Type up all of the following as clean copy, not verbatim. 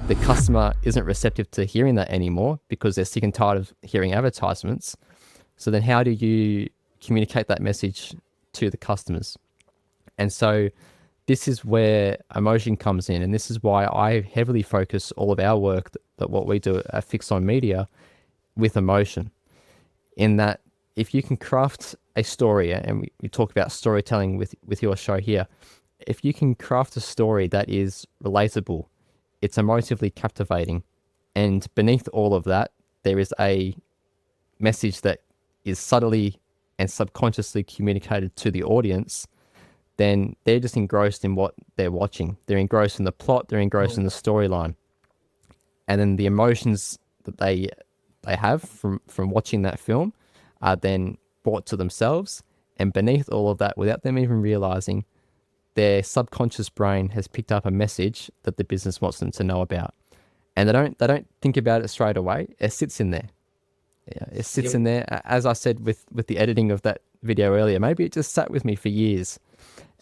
the customer isn't receptive to hearing that anymore because they're sick and tired of hearing advertisements. So then how do you communicate that message to the customers? And so this is where emotion comes in. And this is why I heavily focus all of our work, that what we do at FixOnMedia, with emotion. In that, if you can craft a story, and we talk about storytelling with your show here, if you can craft a story that is relatable, it's emotively captivating, and beneath all of that, there is a message that is subtly and subconsciously communicated to the audience, then they're just engrossed in what they're watching. They're engrossed in the plot, they're engrossed in the storyline. And then the emotions that they have from watching that film are then brought to themselves. And beneath all of that, without them even realizing, their subconscious brain has picked up a message that the business wants them to know about. And they don't think about it straight away. It sits in there. Yeah, it sits in Yep. there. As I said with the editing of that video earlier, maybe it just sat with me for years.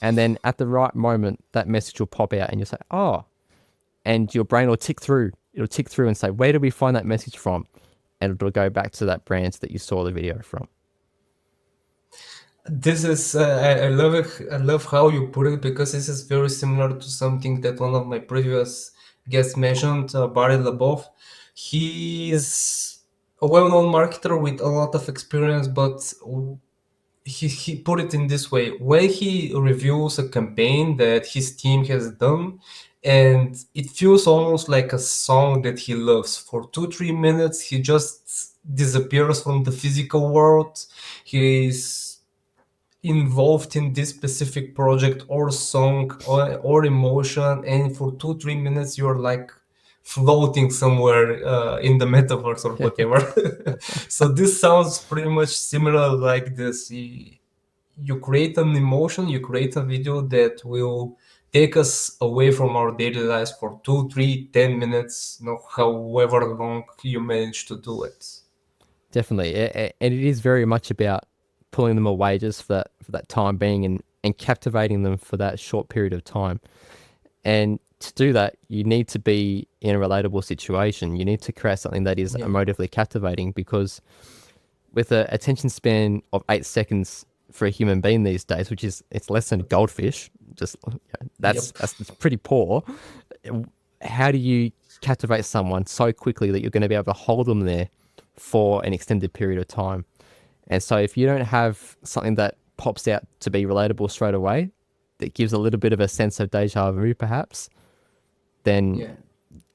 And then at the right moment, that message will pop out and you'll say, oh, and your brain will tick through. It'll tick through and say, where did we find that message from? And it'll go back to that brand that you saw the video from. This is I love it. I love how you put it because this is very similar to something that one of my previous guests mentioned, Barry Labov. He is a well-known marketer with a lot of experience, but he put it in this way: when he reviews a campaign that his team has done, and it feels almost like a song that he loves, for 2 3 minutes he just disappears from the physical world. He is involved in this specific project or song or emotion, and for 2 3 minutes you're like floating somewhere in the metaverse or whatever. So this sounds pretty much similar like this. You create an emotion, you create a video that will take us away from our daily lives for 2 3 10 minutes, however long you manage to do it. Definitely. And it is very much about pulling them away just for that time being, and captivating them for that short period of time. And to do that, you need to be in a relatable situation. You need to create something that is Yeah. emotively captivating, because with an attention span of 8 seconds for a human being these days, which is, it's less than a goldfish, just Yep. that's pretty poor. How do you captivate someone so quickly that you're going to be able to hold them there for an extended period of time? And so if you don't have something that pops out to be relatable straight away, that gives a little bit of a sense of deja vu perhaps, then Yeah.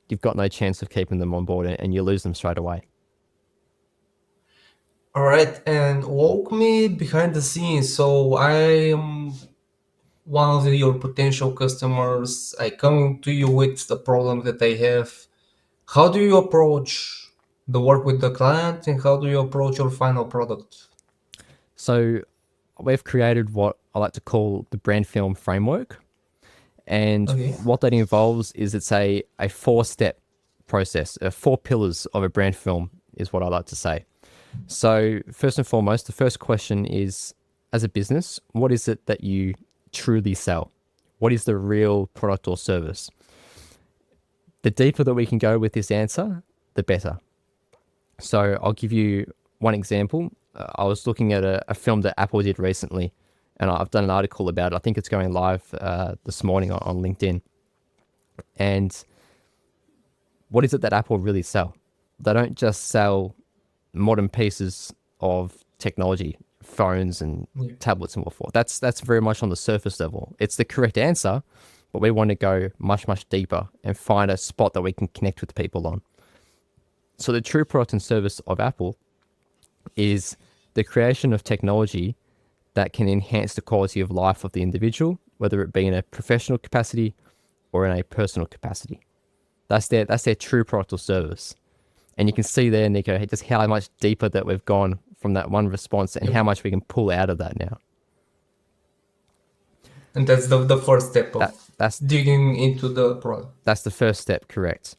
you've got no chance of keeping them on board, and you lose them straight away. All right, and walk me behind the scenes. So I am one of your potential customers. I come to you with the problem that I have. How do you approach the work with the client, and how do you approach your final product? So we've created what I like to call the brand film framework. And Okay. what that involves is, it's a four-step process, four pillars of a brand film is what I like to say. So first and foremost, the first question is, as a business, what is it that you truly sell? What is the real product or service? The deeper that we can go with this answer, the better. So I'll give you one example. I was looking at a film that Apple did recently, and I've done an article about it. I think it's going live this morning on LinkedIn. And what is it that Apple really sell? They don't just sell modern pieces of technology, phones and Yeah. tablets and what for. That's very much on the surface level. It's the correct answer, but we want to go much deeper and find a spot that we can connect with people on. So the true product and service of Apple is the creation of technology that can enhance the quality of life of the individual, whether it be in a professional capacity or in a personal capacity. That's their true product or service. And you can see there, Nico, just how much deeper that we've gone from that one response, and Yep. how much we can pull out of that now. And that's the first step That of that's digging into the product. that's the first step, correct.